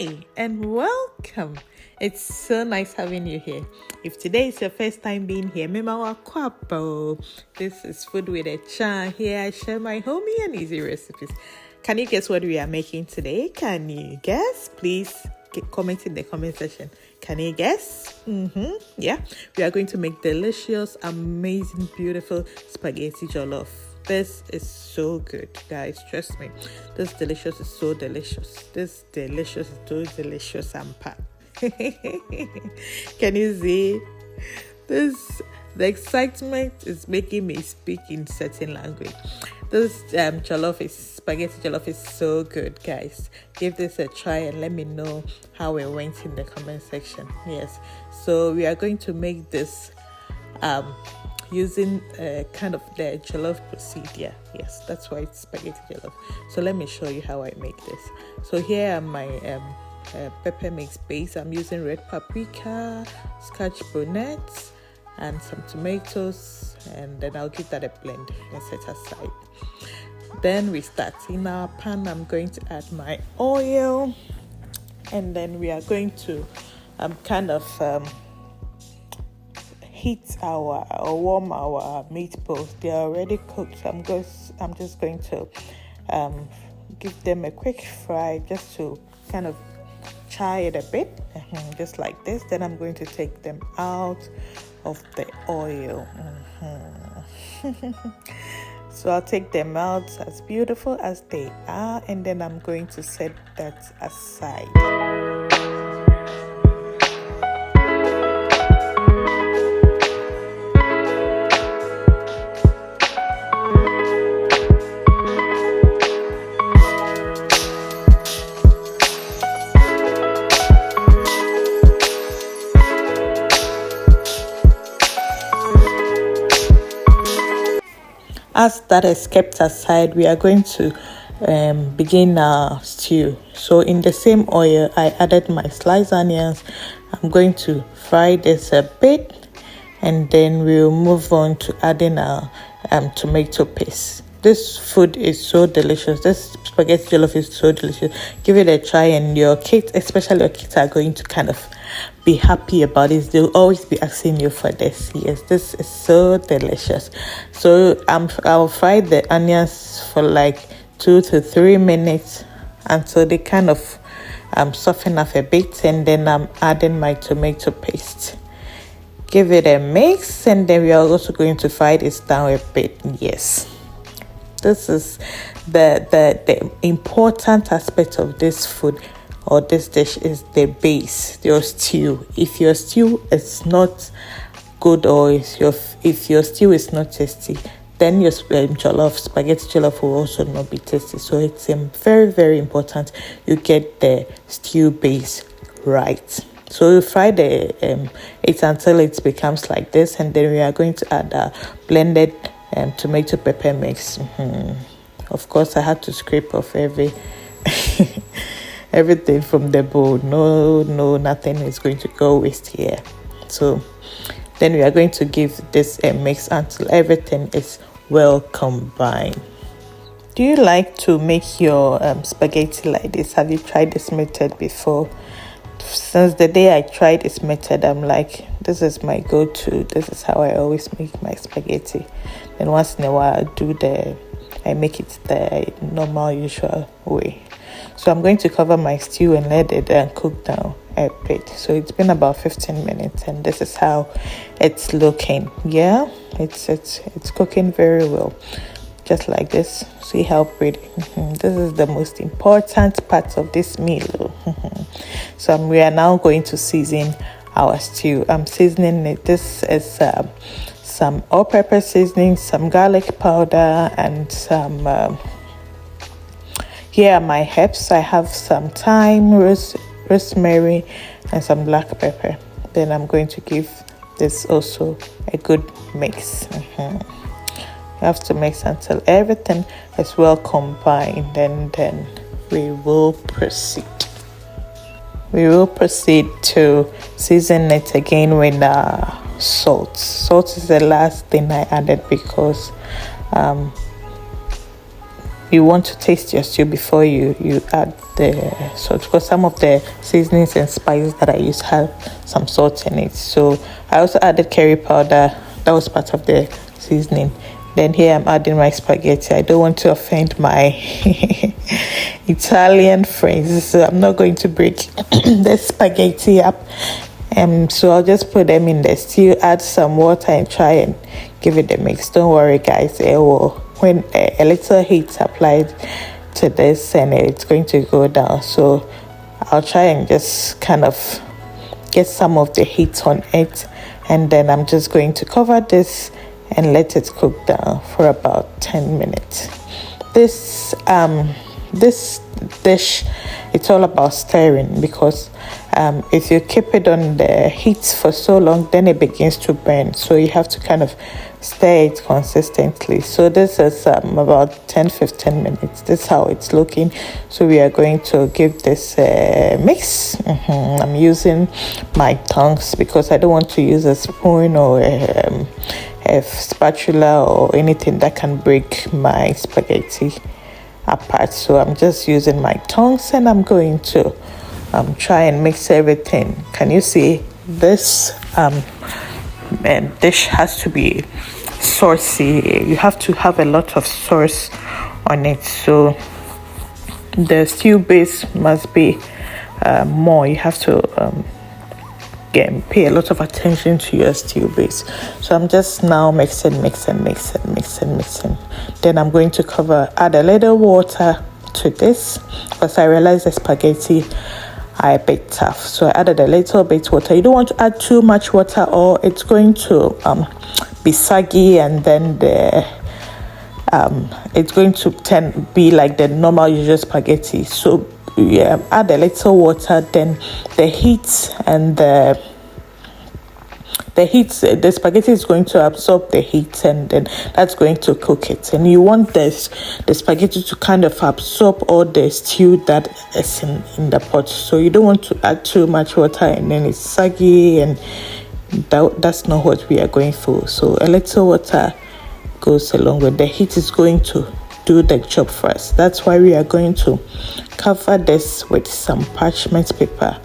Hi and welcome. It's so nice having you here. If today is your first time being here, this is Food with a Cha. Here I share my homey and easy recipes. Can you guess what we are making today? Can you guess? Please comment in the comment section. Can you guess? Yeah, we are going to make delicious, amazing, beautiful spaghetti jollof. This is so good, guys. Trust me. This delicious is so delicious. This delicious is so delicious and packed. Can you see this? The excitement is making me speak in certain language. This spaghetti jollof is so good, guys. Give this a try and let me know how it went in the comment section. Yes, so we are going to make this using kind of the jollof procedure. Yes, that's why it's spaghetti jollof. So let me show you how I make this. So here are my pepper mix base. I'm using red paprika, scotch bonnet, and some tomatoes, and then I'll give that a blend and set aside. Then we start. In our pan, I'm going to add my oil, and then we are going to heat warm our meatballs. They are already cooked. I'm just going to give them a quick fry just to kind of char it a bit, just like this. Then I'm going to take them out of the oil. So I'll take them out as beautiful as they are, and then I'm going to set that aside. As that is kept aside, we are going to begin our stew. So in the same oil, I added my sliced onions. I'm going to fry this a bit, and then we'll move on to adding our tomato paste. This food is so delicious. This spaghetti jollof is so delicious. Give it a try, and your kids, especially your kids, are going to kind of be happy about this. They'll always be asking you for this. Yes, this is so delicious. So I'll fry the onions for like 2 to 3 minutes until they kind of soften up a bit, and then I'm adding my tomato paste. Give it a mix, and then we are also going to fry this down a bit. Yes, this is the important aspect of this food or this dish is the base, your stew. If your stew is not good, or if your stew is not tasty, then your spaghetti jollof will also not be tasty. So it's very, very important you get the stew base right. So you fry it until it becomes like this, and then we are going to add a blended tomato pepper mix. Of course, I had to scrape off everything from the bowl. No, nothing is going to go waste here. So then we are going to give this a mix until everything is well combined. Do you like to make your spaghetti like this? Have you tried this method before? Since the day I tried this method, I'm like, this is my go-to. This is how I always make my spaghetti. Then once in a while, I make it the normal, usual way. So I'm going to cover my stew and let it cook down a bit. So it's been about 15 minutes, and this is how it's looking. Yeah, it's cooking very well, just like this. See how pretty. This is the most important part of this meal. So we are now going to season our stew. I'm seasoning it. This is some all-purpose seasoning, some garlic powder, and some here are my herbs. I have some thyme, rosemary, and some black pepper. Then I'm going to give this also a good mix. You have to mix until everything is well combined, and then we will proceed. We will proceed to season it again with salt. Salt is the last thing I added because you want to taste your stew before you add the salt, because some of the seasonings and spices that I use have some salt in it. So I also added curry powder. That was part of the seasoning. Then here I'm adding my spaghetti. I don't want to offend my Italian friends, so I'm not going to break the spaghetti up. So I'll just put them in the stew, add some water, and try and give it a mix. Don't worry, guys. When a little heat applied to this, and it's going to go down. So I'll try and just kind of get some of the heat on it, and then I'm just going to cover this and let it cook down for about 10 minutes. This dish, it's all about stirring, because if you keep it on the heat for so long, then it begins to burn. So you have to kind of stir it consistently. So this is about 10-15 minutes. This is how it's looking. So we are going to give this a mix. I'm using my tongs because I don't want to use a spoon or a spatula or anything that can break my spaghetti apart. So I'm just using my tongs, and I'm going to try and mix everything. Can you see this dish has to be saucy. You have to have a lot of sauce on it. So the stew base must be more. You have to pay a lot of attention to your stew base. So I'm just now mixing. Then I'm going to add a little water to this, because I realized the spaghetti are a bit tough. So I added a little bit water. You don't want to add too much water, or it's going to be saggy, and then it's going to be like the normal usual spaghetti. So add a little water, then the heat and the spaghetti is going to absorb the heat, and then that's going to cook it. And you want the spaghetti to kind of absorb all the stew that is in the pot. So you don't want to add too much water and then it's saggy, and that's not what we are going for. So a little water goes along with the heat. Is going to do the job first. That's why we are going to cover this with some parchment paper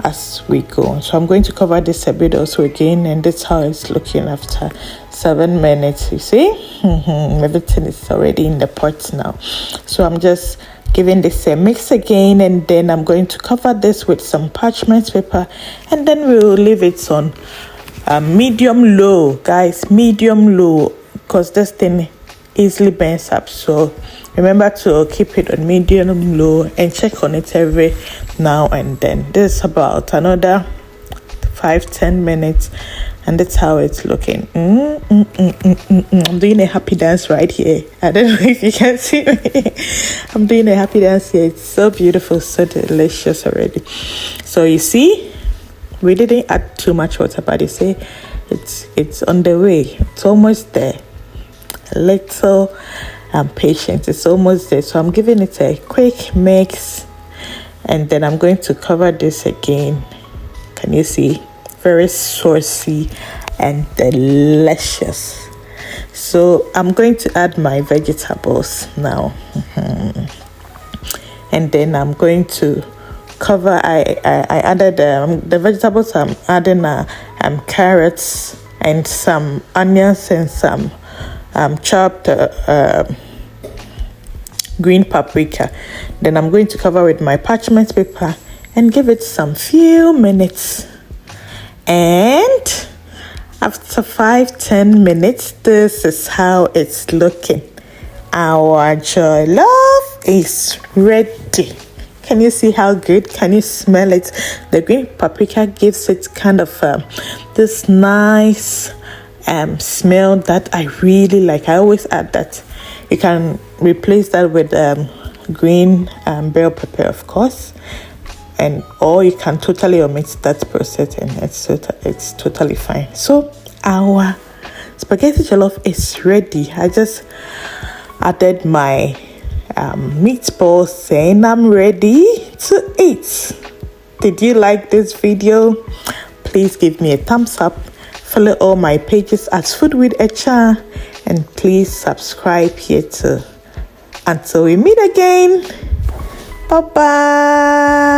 as we go. So I'm going to cover this a bit also again, and that's how it's looking after 7 minutes. You see, everything is already in the pot now. So I'm just giving this a mix again, and then I'm going to cover this with some parchment paper, and then we'll leave it on medium low, guys, medium low, because this thing easily burns up. So remember to keep it on medium low and check on it every now and then. This is about another 5-10 minutes, and that's how it's looking. I'm doing a happy dance right here. I don't know if you can see me. I'm doing a happy dance here. It's so beautiful, so delicious already. So you see, we didn't add too much water, but you see it's on the way. It's almost there. A little patient, it's almost there. So I'm giving it a quick mix, and then I'm going to cover this again. Can you see? Very saucy and delicious. So I'm going to add my vegetables now, and then I'm going to cover. I added the vegetables. I'm adding carrots and some onions and some chopped green paprika. Then I'm going to cover with my parchment paper and give it some few minutes. And after 5-10 minutes, this is how it's looking. Our jollof is ready. Can you see how good? Can you smell it? The green paprika gives it kind of this nice smell that I really like. I always add that. You can replace that with green bell pepper, of course, or you can totally omit that process, and it's totally fine. So our spaghetti jollof is ready. I just added my meatballs, saying I'm ready to eat. Did you like this video? Please give me a thumbs up. Follow all my pages as Food with Echa, and please subscribe here to Until we meet again, bye bye.